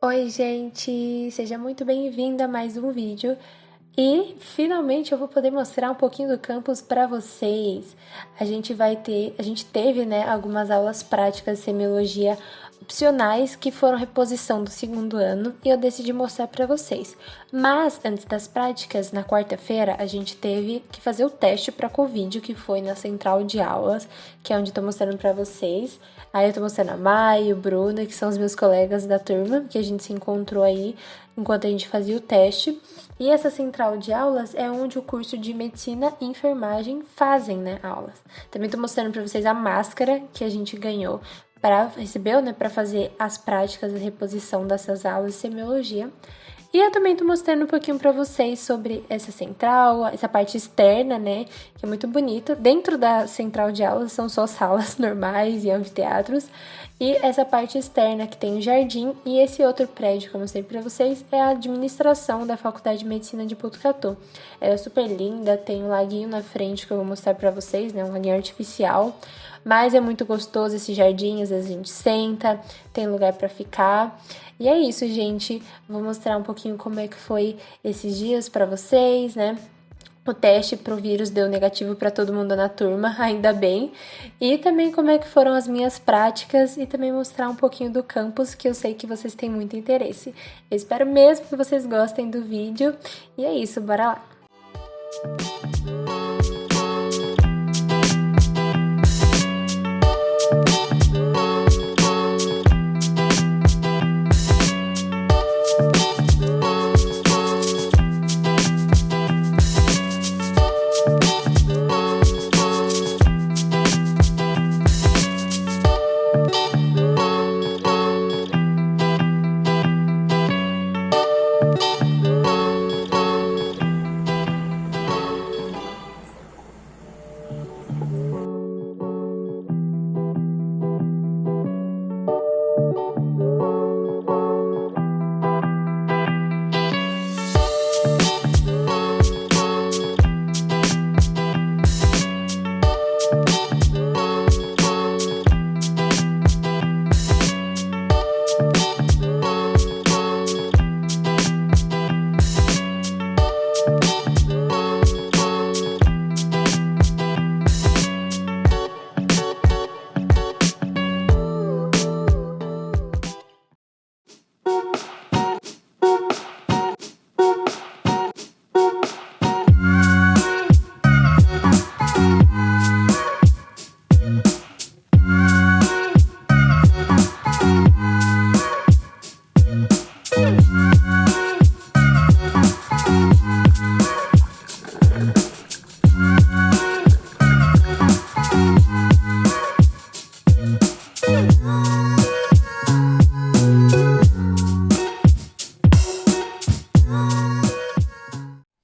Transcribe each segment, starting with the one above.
Oi, gente! Seja muito bem-vinda a mais um vídeo. E finalmente eu vou poder mostrar um pouquinho do campus para vocês. A gente teve, né, algumas aulas práticas de semiologia opcionais que foram reposição do segundo ano e eu decidi mostrar para vocês. Mas antes das práticas, na quarta-feira, a gente teve que fazer o teste para Covid, que foi na central de aulas, que é onde eu tô mostrando para vocês. Aí eu tô mostrando a Mai, o Bruno, que são os meus colegas da turma, que a gente se encontrou aí enquanto a gente fazia o teste. E essa central de aulas é onde o curso de medicina e enfermagem fazem, né, aulas. Também tô mostrando para vocês a máscara que a gente recebeu, né, para fazer as práticas de reposição dessas aulas de semiologia. E eu também tô mostrando um pouquinho para vocês sobre essa central, essa parte externa, né, que é muito bonita. Dentro da central de aulas são só salas normais e anfiteatros. E essa parte externa que tem o jardim e esse outro prédio que eu mostrei para vocês é a administração da Faculdade de Medicina de Botucatu. Ela é super linda, tem um laguinho na frente que eu vou mostrar para vocês, né, um laguinho artificial. Mas é muito gostoso esse jardim, às vezes a gente senta, tem lugar para ficar. E é isso, gente. Vou mostrar um pouquinho como é que foi esses dias para vocês, né? O teste pro vírus deu negativo para todo mundo na turma, ainda bem. E também como é que foram as minhas práticas e também mostrar um pouquinho do campus, que eu sei que vocês têm muito interesse. Eu espero mesmo que vocês gostem do vídeo. E é isso, bora lá!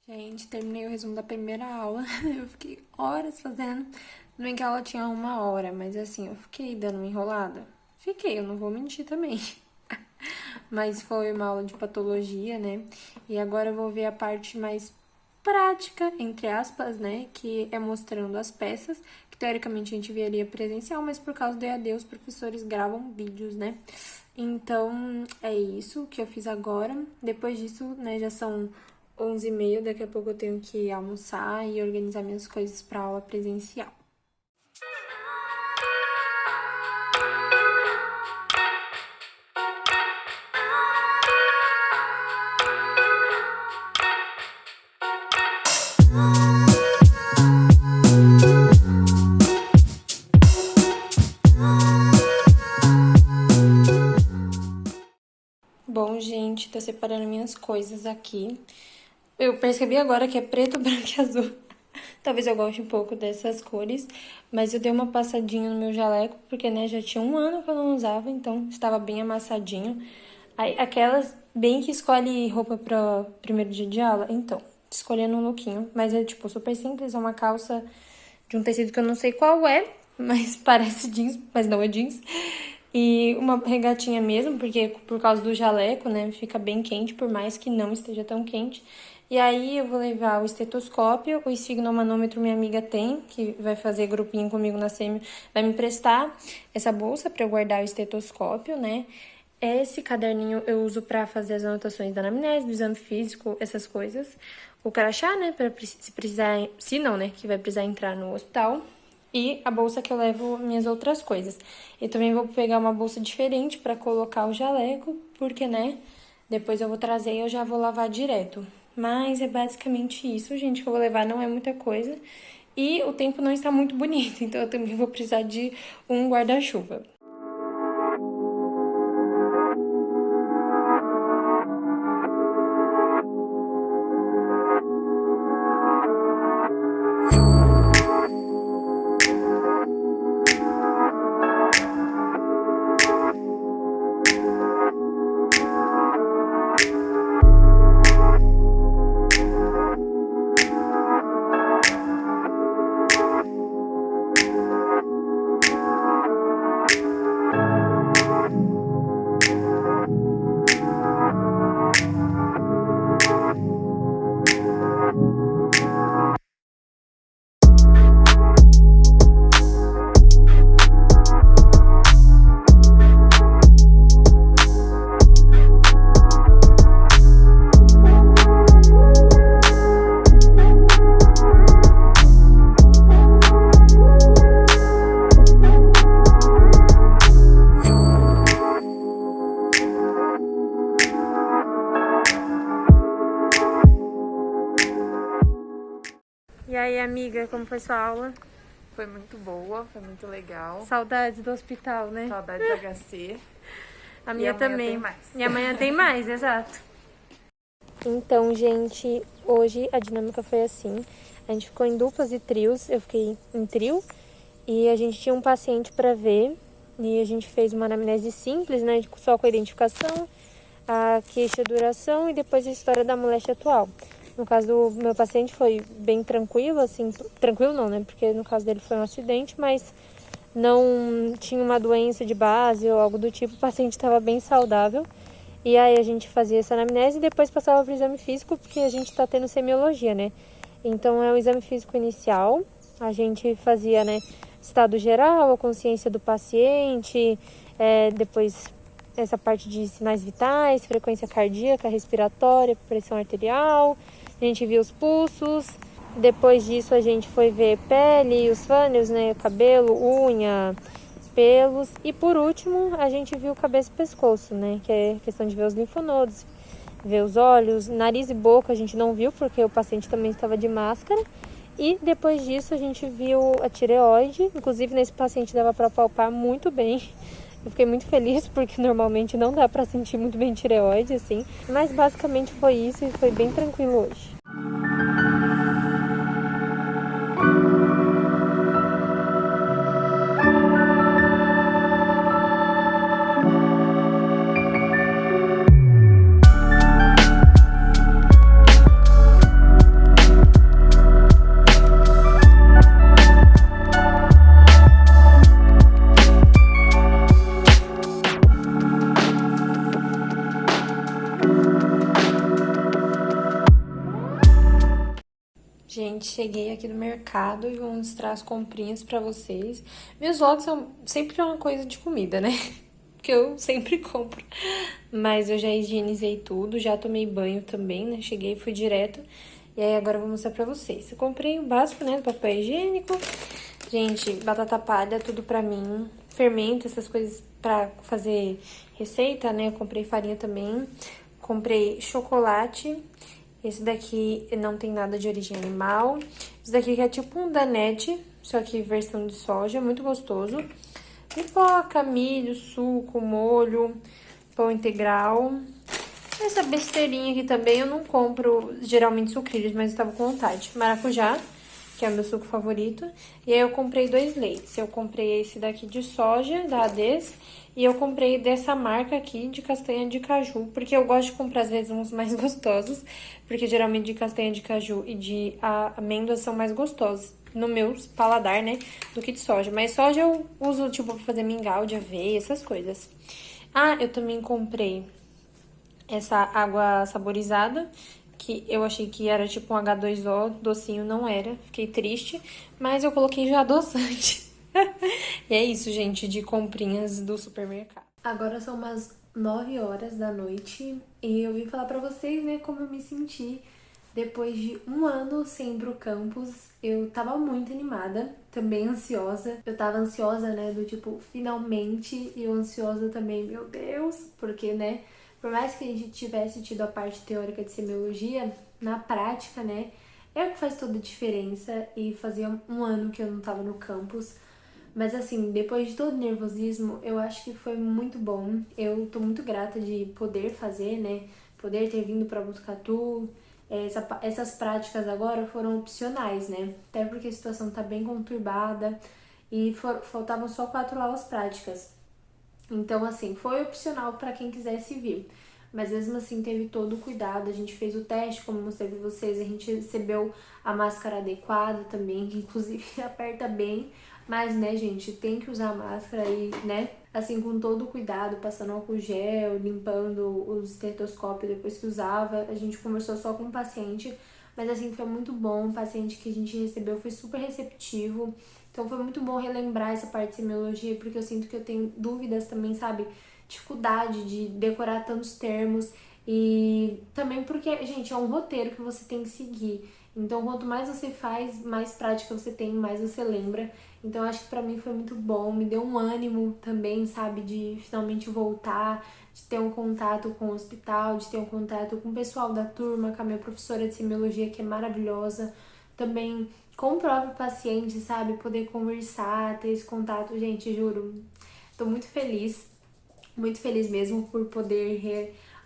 Gente, terminei o resumo da primeira aula. Eu fiquei horas fazendo. No bem que a aula tinha 1 hora, mas assim, eu fiquei dando uma enrolada. Fiquei, eu não vou mentir também. Mas foi uma aula de patologia, né? E agora eu vou ver a parte mais prática, entre aspas, né? Que é mostrando as peças, que teoricamente a gente veria presencial, mas por causa do EAD os professores gravam vídeos, né? Então, é isso que eu fiz agora. Depois disso, né, já são 11h30, daqui a pouco eu tenho que almoçar e organizar minhas coisas para aula presencial. Bom, gente, tô separando minhas coisas aqui. Eu percebi agora que é preto, branco e azul. Talvez eu goste um pouco dessas cores, mas eu dei uma passadinha no meu jaleco, porque, né, já tinha 1 ano que eu não usava, então estava bem amassadinho. Aí, aquelas bem que escolhe roupa para primeiro dia de aula, então, escolhendo um lookinho, mas é, tipo, super simples, é uma calça de um tecido que eu não sei qual é, mas parece jeans, mas não é jeans. E uma regatinha mesmo, porque por causa do jaleco, né, fica bem quente, por mais que não esteja tão quente. E aí eu vou levar o estetoscópio, o esfigmomanômetro minha amiga tem, que vai fazer grupinho comigo na semi, vai me emprestar essa bolsa para eu guardar o estetoscópio, né? Esse caderninho eu uso pra fazer as anotações da anamnese, do exame físico, essas coisas. O crachá, né, pra se precisar, se não, né, que vai precisar entrar no hospital. E a bolsa que eu levo minhas outras coisas. Eu também vou pegar uma bolsa diferente pra colocar o jaleco, porque, né, depois eu vou trazer e eu já vou lavar direto. Mas é basicamente isso, gente, que eu vou levar, não é muita coisa. E o tempo não está muito bonito, então eu também vou precisar de um guarda-chuva. E aí, amiga, como foi sua aula? Foi muito boa, foi muito legal. Saudades do hospital, né? Saudades do HC. A minha também. Tem mais. E amanhã tem mais, exato. Então, gente, hoje a dinâmica foi assim. A gente ficou em duplas e trios. Eu fiquei em trio. E a gente tinha um paciente para ver. E a gente fez uma anamnese simples, né? Só com a identificação, a queixa, duração e depois a história da moléstia atual. No caso do meu paciente foi bem tranquilo, assim, tranquilo não, né? Porque no caso dele foi um acidente, mas não tinha uma doença de base ou algo do tipo, o paciente estava bem saudável. E aí a gente fazia essa anamnese e depois passava para o exame físico, porque a gente está tendo semiologia, né? Então é o exame físico inicial, a gente fazia, né, estado geral, a consciência do paciente, depois essa parte de sinais vitais, frequência cardíaca, respiratória, pressão arterial, a gente viu os pulsos, depois disso a gente foi ver pele, os fâneos, né, cabelo, unha, pelos, e por último a gente viu cabeça e pescoço, né, que é questão de ver os linfonodos, ver os olhos, nariz e boca a gente não viu porque o paciente também estava de máscara. E depois disso a gente viu a tireoide, inclusive nesse paciente dava para palpar muito bem. Eu fiquei muito feliz porque normalmente não dá para sentir muito bem tireoide, assim. Mas basicamente foi isso e foi bem tranquilo hoje. Gente, cheguei aqui no mercado e vou mostrar as comprinhas pra vocês. Meus vlogs são sempre uma coisa de comida, né? Que eu sempre compro. Mas eu já higienizei tudo, já tomei banho também, né? Cheguei e fui direto. E aí agora eu vou mostrar pra vocês. Eu comprei o básico, né? Do papel higiênico. Gente, batata palha, tudo pra mim. Fermento, essas coisas pra fazer receita, né? Eu comprei farinha também. Comprei chocolate. Esse daqui não tem nada de origem animal. Esse daqui que é tipo um danete, só que versão de soja, muito gostoso. Pipoca, milho, suco, molho, pão integral. Essa besteirinha aqui também eu não compro geralmente sucrilhos, mas eu estava com vontade. Maracujá, que é o meu suco favorito. E aí eu comprei 2 leites. Eu comprei esse daqui de soja, da Ades. E eu comprei dessa marca aqui de castanha de caju, porque eu gosto de comprar às vezes uns mais gostosos, porque geralmente de castanha de caju e de amêndoas são mais gostosos no meu paladar, né, do que de soja. Mas soja eu uso, tipo, pra fazer mingau de aveia, essas coisas. Ah, eu também comprei essa água saborizada, que eu achei que era tipo um H2O, docinho, não era. Fiquei triste, mas eu coloquei já adoçante. E é isso, gente, de comprinhas do supermercado. Agora são umas 9 horas da noite e eu vim falar pra vocês, né, como eu me senti depois de um ano sem ir pro campus. Eu tava muito animada, também ansiosa. Eu tava ansiosa, né, do tipo, finalmente, e eu ansiosa também, meu Deus, porque, né, por mais que a gente tivesse tido a parte teórica de semiologia, na prática, né, é o que faz toda a diferença e fazia um ano que eu não tava no campus. Mas assim, depois de todo o nervosismo, eu acho que foi muito bom. Eu tô muito grata de poder fazer, né? Poder ter vindo pra Botucatu. Essas práticas agora foram opcionais, né? Até porque a situação tá bem conturbada e faltavam só 4 aulas práticas. Então, assim, foi opcional para quem quisesse vir. Mas mesmo assim teve todo o cuidado, a gente fez o teste, como eu mostrei pra vocês, a gente recebeu a máscara adequada também, que inclusive aperta bem, mas né, gente, tem que usar a máscara e, né, assim, com todo o cuidado, passando álcool gel, limpando o estetoscópio depois que usava. A gente conversou só com o paciente, mas assim, foi muito bom. O paciente que a gente recebeu foi super receptivo. Então foi muito bom relembrar essa parte de semiologia, porque eu sinto que eu tenho dúvidas também, sabe? Dificuldade de decorar tantos termos. E também porque, gente, é um roteiro que você tem que seguir. Então, quanto mais você faz, mais prática você tem, mais você lembra. Então, acho que pra mim foi muito bom, me deu um ânimo também, sabe, de finalmente voltar, de ter um contato com o hospital, de ter um contato com o pessoal da turma, com a minha professora de semiologia, que é maravilhosa. Também com o próprio paciente, sabe, poder conversar, ter esse contato. Gente, juro, tô muito feliz mesmo por poder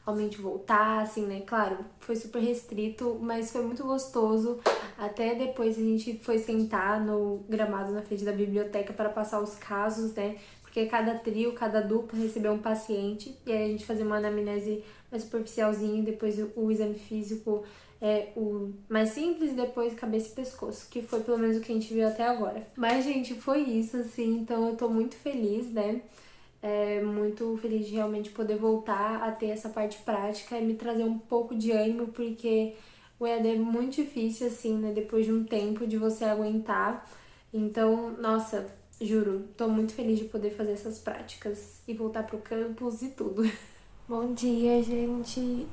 realmente voltar, assim, né? Claro, foi super restrito, mas foi muito gostoso. Até depois a gente foi sentar no gramado na frente da biblioteca para passar os casos, né? Porque cada trio, cada dupla recebeu um paciente e aí a gente fazia uma anamnese mais superficialzinha, depois o exame físico o mais simples, depois cabeça e pescoço, que foi pelo menos o que a gente viu até agora. Mas, gente, foi isso, assim, então eu tô muito feliz, né? Muito feliz de realmente poder voltar a ter essa parte prática e me trazer um pouco de ânimo, porque o EAD é muito difícil, assim, né? Depois de um tempo de você aguentar. Então, nossa, juro, tô muito feliz de poder fazer essas práticas e voltar pro campus e tudo. Bom dia, gente.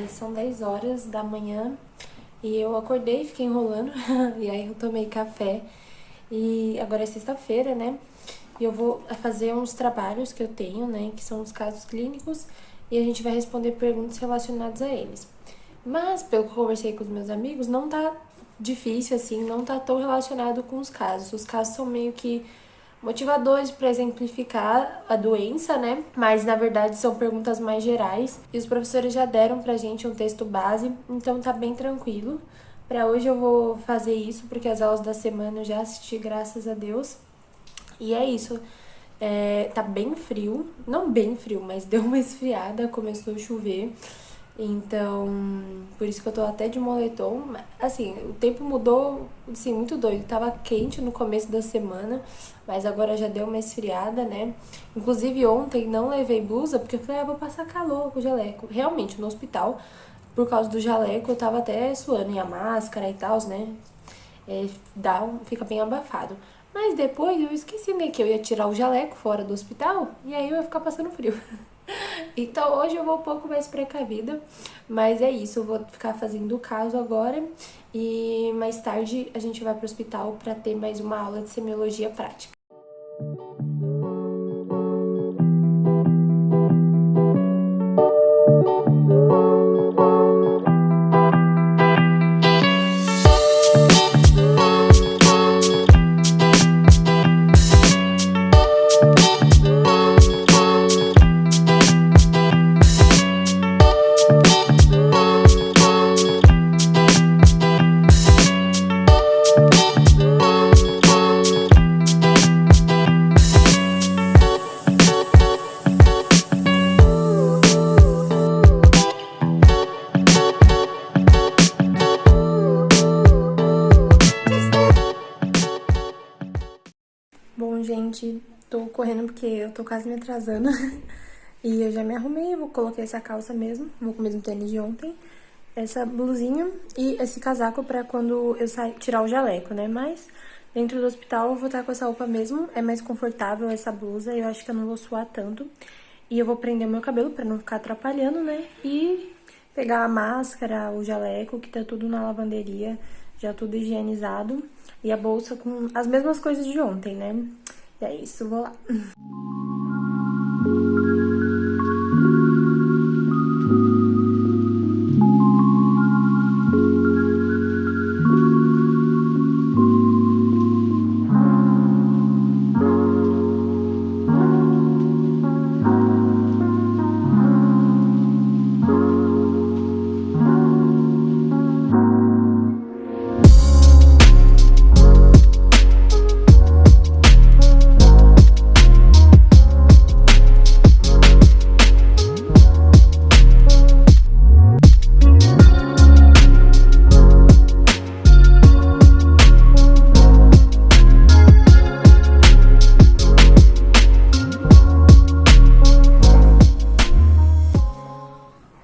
São 10 horas da manhã e eu acordei, fiquei enrolando e aí eu tomei café. E agora é sexta-feira, né? E eu vou fazer uns trabalhos que eu tenho, né? Que são os casos clínicos e a gente vai responder perguntas relacionadas a eles. Mas, pelo que eu conversei com os meus amigos, não tá difícil assim, não tá tão relacionado com os casos. Os casos são meio que motivadores para exemplificar a doença, né? Mas na verdade são perguntas mais gerais e os professores já deram pra gente um texto base, então tá bem tranquilo. Para hoje eu vou fazer isso porque as aulas da semana eu já assisti, graças a Deus. E é isso. Tá bem frio, não bem frio, mas deu uma esfriada, começou a chover. Então, por isso que eu tô até de moletom. Assim, o tempo mudou, assim, muito doido. Tava quente no começo da semana, mas agora já deu uma esfriada, né? Inclusive ontem não levei blusa, porque eu falei, vou passar calor com o jaleco. Realmente, no hospital, por causa do jaleco, eu tava até suando, e a máscara e tal, né? Fica bem abafado. Mas depois eu esqueci, né, que eu ia tirar o jaleco fora do hospital e aí eu ia ficar passando frio. Então hoje eu vou um pouco mais precavida, mas é isso, eu vou ficar fazendo o caso agora e mais tarde a gente vai pro hospital para ter mais uma aula de semiologia prática. Bom, gente, tô correndo porque eu tô quase me atrasando. E eu já me arrumei, vou colocar essa calça mesmo, vou com o mesmo tênis de ontem, essa blusinha e esse casaco pra quando eu sair, tirar o jaleco, né? Mas dentro do hospital eu vou estar com essa roupa mesmo, é mais confortável essa blusa, eu acho que eu não vou suar tanto. E eu vou prender meu cabelo pra não ficar atrapalhando, né? E pegar a máscara, o jaleco, que tá tudo na lavanderia, já tudo higienizado. E a bolsa com as mesmas coisas de ontem, né? E é isso, vou lá.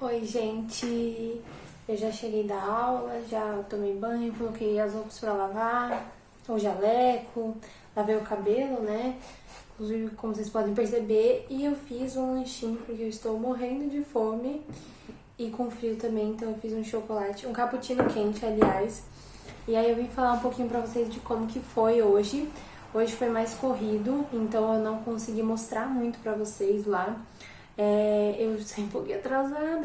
Oi, gente, eu já cheguei da aula, já tomei banho, coloquei as roupas pra lavar, o jaleco, lavei o cabelo, né? Inclusive, como vocês podem perceber, e eu fiz um lanchinho porque eu estou morrendo de fome e com frio também, então eu fiz um chocolate, um cappuccino quente, aliás. E aí eu vim falar um pouquinho pra vocês de como que foi hoje. Hoje foi mais corrido, então eu não consegui mostrar muito pra vocês lá. Eu saí um pouquinho atrasada.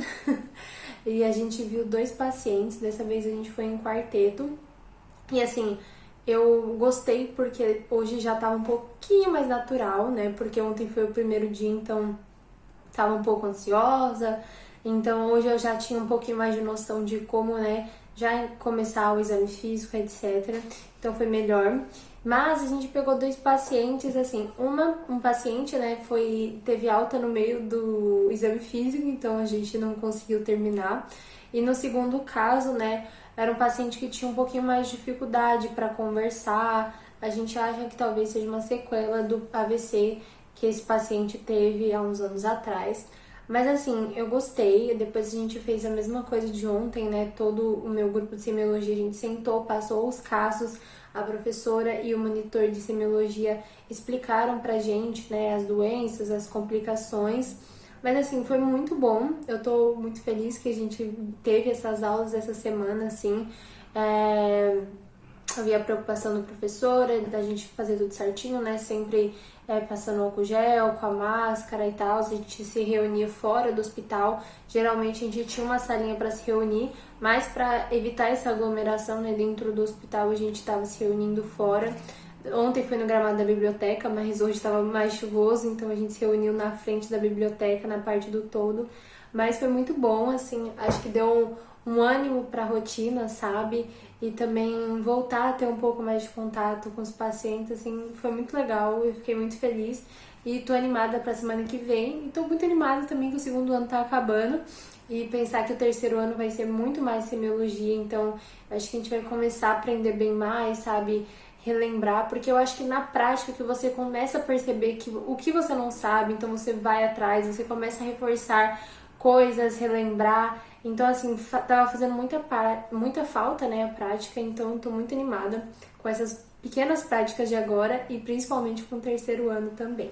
E a gente viu 2 pacientes, dessa vez a gente foi em quarteto. E assim, eu gostei porque hoje já tava um pouquinho mais natural, né? Porque ontem foi o primeiro dia, então tava um pouco ansiosa. Então hoje eu já tinha um pouquinho mais de noção de como, né, já começar o exame físico, etc. Então foi melhor. Mas a gente pegou 2 pacientes, assim, um paciente, né, teve alta no meio do exame físico, então a gente não conseguiu terminar. E no segundo caso, né, era um paciente que tinha um pouquinho mais de dificuldade para conversar. A gente acha que talvez seja uma sequela do AVC que esse paciente teve há uns anos atrás. Mas assim, eu gostei. Depois a gente fez a mesma coisa de ontem, né? Todo o meu grupo de semiologia, a gente sentou, passou os casos, a professora e o monitor de semiologia explicaram pra gente, né, as doenças, as complicações. Mas assim, foi muito bom. Eu tô muito feliz que a gente teve essas aulas essa semana, assim. Havia a preocupação do professor, da gente fazer tudo certinho, né? Sempre passando álcool gel, com a máscara e tal. A gente se reunia fora do hospital. Geralmente a gente tinha uma salinha para se reunir, mas para evitar essa aglomeração, né, dentro do hospital, a gente estava se reunindo fora. Ontem foi no gramado da biblioteca, mas hoje estava mais chuvoso, então a gente se reuniu na frente da biblioteca, na parte do toldo. Mas foi muito bom, assim, acho que deu um ânimo para a rotina, sabe? E também voltar a ter um pouco mais de contato com os pacientes, assim, foi muito legal, eu fiquei muito feliz. E tô animada pra semana que vem, e tô muito animada também que o segundo ano tá acabando. E pensar que o terceiro ano vai ser muito mais semiologia, então acho que a gente vai começar a aprender bem mais, sabe? Relembrar, porque eu acho que na prática que você começa a perceber que o que você não sabe, então você vai atrás, você começa a reforçar coisas, relembrar. Então, assim, tava fazendo muita falta, né, a prática, então tô muito animada com essas pequenas práticas de agora e principalmente com o terceiro ano também.